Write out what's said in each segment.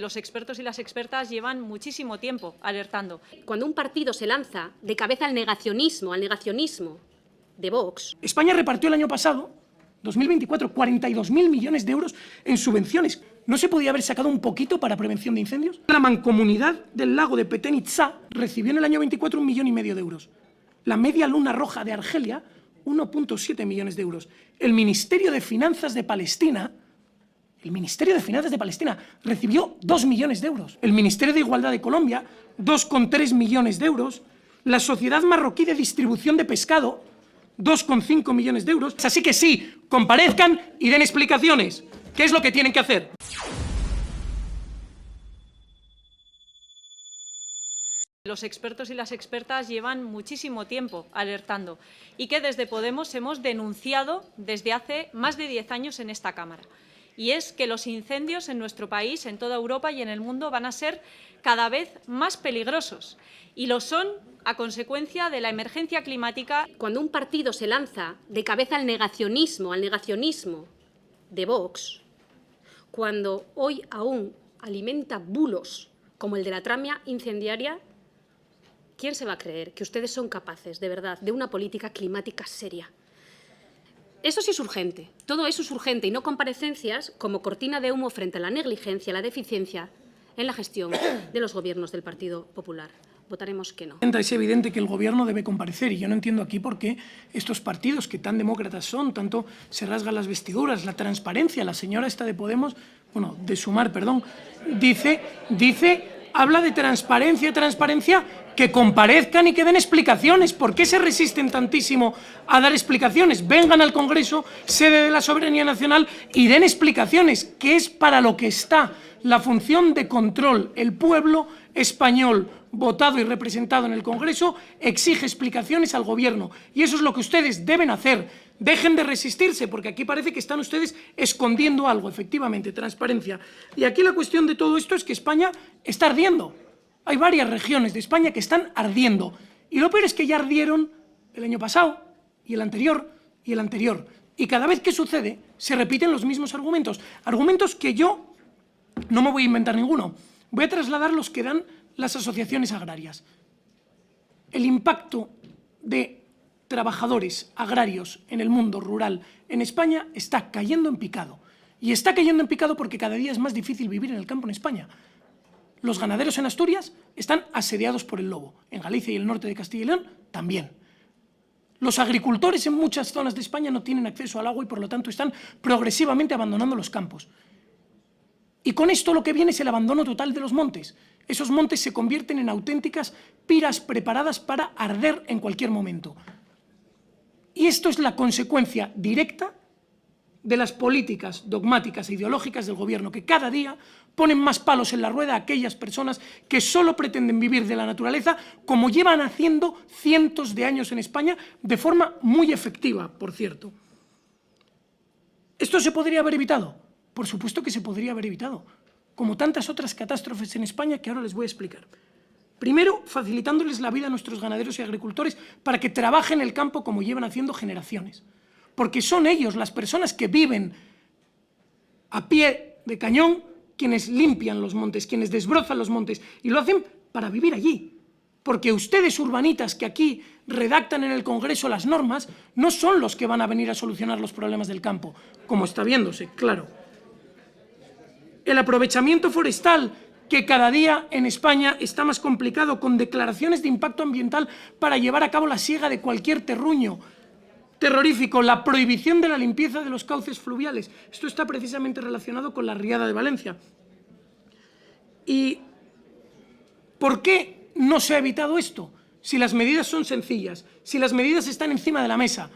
Los expertos y las expertas llevan muchísimo tiempo alertando. Cuando un partido se lanza de cabeza al negacionismo de Vox. España repartió el año pasado, 2024, 42.000 millones de euros en subvenciones. ¿No se podía haber sacado un poquito para prevención de incendios? La mancomunidad del lago de Petén Itzá recibió en el año 24 1,5 millones de euros. La Media Luna Roja de Argelia, 1,7 millones de euros. El Ministerio de Finanzas de Palestina recibió 2 millones de euros. El Ministerio de Igualdad de Colombia, 2,3 millones de euros. La Sociedad Marroquí de Distribución de Pescado, 2,5 millones de euros. Así que sí, comparezcan y den explicaciones. ¿Qué es lo que tienen que hacer? Los expertos y las expertas llevan muchísimo tiempo alertando y que desde Podemos hemos denunciado desde hace más de 10 años en esta Cámara. Y es que los incendios en nuestro país, en toda Europa y en el mundo van a ser cada vez más peligrosos. Y lo son a consecuencia de la emergencia climática. Cuando un partido se lanza de cabeza al negacionismo de Vox, cuando hoy aún alimenta bulos como el de la tramia incendiaria, ¿quién se va a creer que ustedes son capaces, de verdad, de una política climática seria? Eso sí es urgente, todo eso es urgente y no comparecencias como cortina de humo frente a la negligencia, la deficiencia en la gestión de los gobiernos del Partido Popular. Votaremos que no. Es evidente que el Gobierno debe comparecer y yo no entiendo aquí por qué estos partidos que tan demócratas son, tanto se rasgan las vestiduras, la transparencia, la señora esta de Podemos, bueno, de Sumar, perdón, habla de transparencia, que comparezcan y que den explicaciones. ¿Por qué se resisten tantísimo a dar explicaciones? Vengan al Congreso, sede de la soberanía nacional, y den explicaciones, que es para lo que está la función de control. El pueblo español, votado y representado en el Congreso, exige explicaciones al Gobierno. Y eso es lo que ustedes deben hacer. Dejen de resistirse, porque aquí parece que están ustedes escondiendo algo, efectivamente, transparencia. Y aquí la cuestión de todo esto es que España está ardiendo. Hay varias regiones de España que están ardiendo. Y lo peor es que ya ardieron el año pasado, y el anterior, y el anterior. Y cada vez que sucede, se repiten los mismos argumentos. Argumentos que yo no me voy a inventar ninguno. Voy a trasladar los que dan las asociaciones agrarias. El impacto de trabajadores agrarios en el mundo rural en España está cayendo en picado. Y está cayendo en picado porque cada día es más difícil vivir en el campo en España. Los ganaderos en Asturias están asediados por el lobo. En Galicia y el norte de Castilla y León también. Los agricultores en muchas zonas de España no tienen acceso al agua y por lo tanto están progresivamente abandonando los campos. Y con esto lo que viene es el abandono total de los montes. Esos montes se convierten en auténticas piras preparadas para arder en cualquier momento. Y esto es la consecuencia directa de las políticas dogmáticas e ideológicas del Gobierno, que cada día ponen más palos en la rueda a aquellas personas que solo pretenden vivir de la naturaleza, como llevan haciendo cientos de años en España, de forma muy efectiva, por cierto. ¿Esto se podría haber evitado? Por supuesto que se podría haber evitado, como tantas otras catástrofes en España que ahora les voy a explicar. Primero, facilitándoles la vida a nuestros ganaderos y agricultores para que trabajen el campo como llevan haciendo generaciones. Porque son ellos, las personas que viven a pie de cañón, quienes limpian los montes, quienes desbrozan los montes, y lo hacen para vivir allí. Porque ustedes, urbanitas, que aquí redactan en el Congreso las normas, no son los que van a venir a solucionar los problemas del campo, como está viéndose, claro. El aprovechamiento forestal, que cada día en España está más complicado, con declaraciones de impacto ambiental para llevar a cabo la siega de cualquier terruño. Terrorífico, la prohibición de la limpieza de los cauces fluviales. Esto está precisamente relacionado con la riada de Valencia. ¿Y por qué no se ha evitado esto? Si las medidas son sencillas, si las medidas están encima de la mesa,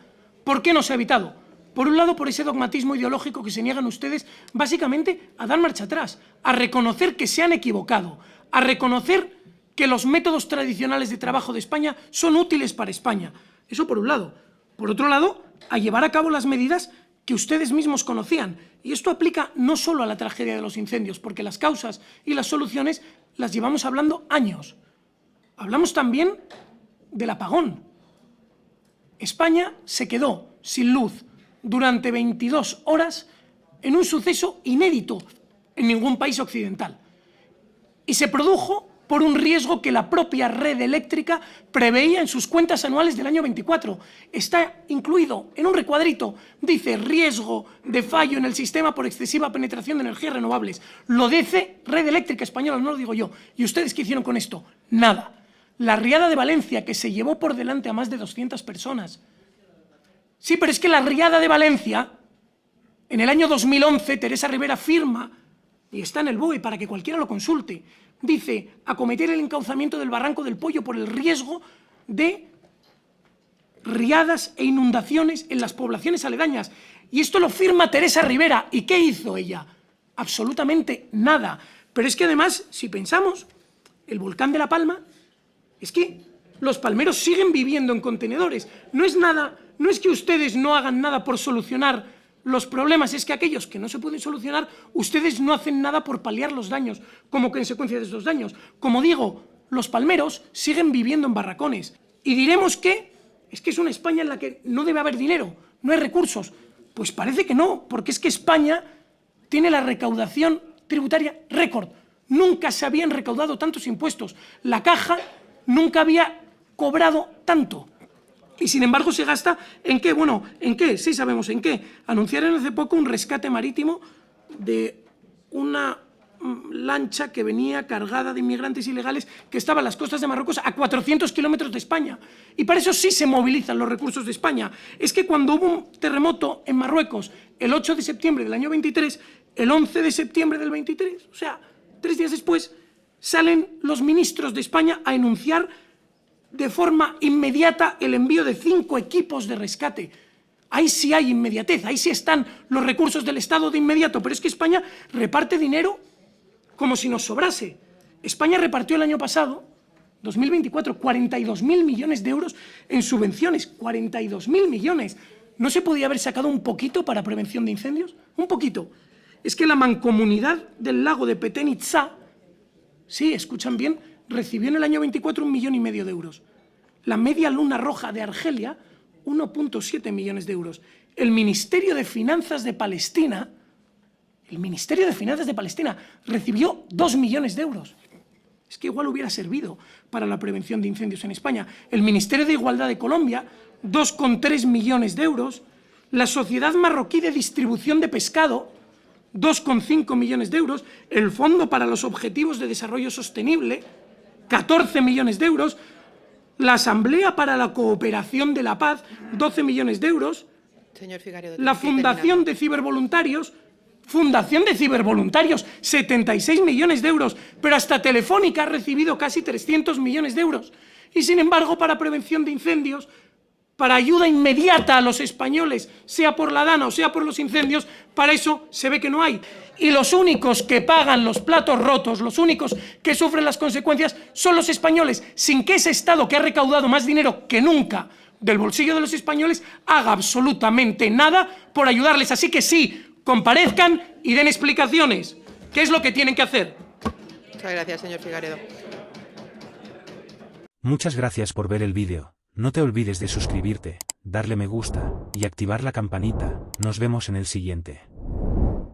¿por qué no se ha evitado? Por un lado, por ese dogmatismo ideológico que se niegan ustedes básicamente a dar marcha atrás, a reconocer que se han equivocado, a reconocer que los métodos tradicionales de trabajo de España son útiles para España. Eso por un lado. Por otro lado, a llevar a cabo las medidas que ustedes mismos conocían. Y esto aplica no solo a la tragedia de los incendios, porque las causas y las soluciones las llevamos hablando años. Hablamos también del apagón. España se quedó sin luz durante 22 horas en un suceso inédito en ningún país occidental. Y se produjo por un riesgo que la propia red eléctrica preveía en sus cuentas anuales del año 24. Está incluido en un recuadrito, dice riesgo de fallo en el sistema por excesiva penetración de energías renovables. Lo dice Red Eléctrica Española, no lo digo yo. ¿Y ustedes qué hicieron con esto? Nada. La riada de Valencia, que se llevó por delante a más de 200 personas. Sí, pero es que la riada de Valencia, en el año 2011, Teresa Rivera firma, y está en el BOE para que cualquiera lo consulte, dice acometer el encauzamiento del Barranco del Pollo por el riesgo de riadas e inundaciones en las poblaciones aledañas. Y esto lo firma Teresa Rivera. ¿Y qué hizo ella? Absolutamente nada. Pero es que además, si pensamos, el volcán de La Palma, es que los palmeros siguen viviendo en contenedores. No es nada, no es que ustedes no hagan nada por solucionar los problemas, es que aquellos que no se pueden solucionar, ustedes no hacen nada por paliar los daños como consecuencia de esos daños. Como digo, los palmeros siguen viviendo en barracones. Y diremos que es una España en la que no debe haber dinero, no hay recursos. Pues parece que no, porque es que España tiene la recaudación tributaria récord. Nunca se habían recaudado tantos impuestos. La Caja nunca había cobrado tanto. Y sin embargo se gasta ¿en qué? Bueno, ¿en qué? Sí sabemos en qué. Anunciaron hace poco un rescate marítimo de una lancha que venía cargada de inmigrantes ilegales que estaba en las costas de Marruecos a 400 kilómetros de España. Y para eso sí se movilizan los recursos de España. Es que cuando hubo un terremoto en Marruecos el 8 de septiembre del año 23, el 11 de septiembre del 23, o sea, 3 días después, salen los ministros de España a enunciar de forma inmediata el envío de 5 equipos de rescate. Ahí sí hay inmediatez, ahí sí están los recursos del Estado de inmediato, pero es que España reparte dinero como si nos sobrase. España repartió el año pasado, 2024, 42.000 millones de euros en subvenciones, 42.000 millones. ¿No se podía haber sacado un poquito para prevención de incendios? Un poquito. Es que la mancomunidad del lago de Petén Itzá, sí, escuchan bien, recibió en el año 24 1,5 millones de euros. La Media Luna Roja de Argelia, 1,7 millones de euros. El Ministerio de Finanzas de Palestina, recibió 2 millones de euros. Es que igual hubiera servido para la prevención de incendios en España. El Ministerio de Igualdad de Colombia, 2,3 millones de euros. La Sociedad Marroquí de Distribución de Pescado, 2,5 millones de euros. El Fondo para los Objetivos de Desarrollo Sostenible, 14 millones de euros, la Asamblea para la Cooperación de la Paz, 12 millones de euros, Señor Figaredo, la Fundación de Cibervoluntarios, 76 millones de euros, pero hasta Telefónica ha recibido casi 300 millones de euros. Y sin embargo, para prevención de incendios, para ayuda inmediata a los españoles, sea por la DANA o sea por los incendios, para eso se ve que no hay. Y los únicos que pagan los platos rotos, los únicos que sufren las consecuencias, son los españoles, sin que ese Estado, que ha recaudado más dinero que nunca del bolsillo de los españoles, haga absolutamente nada por ayudarles. Así que sí, comparezcan y den explicaciones. ¿Qué es lo que tienen que hacer? Muchas gracias, señor Figaredo. Muchas gracias por ver el vídeo. No te olvides de suscribirte, darle me gusta y activar la campanita. Nos vemos en el siguiente.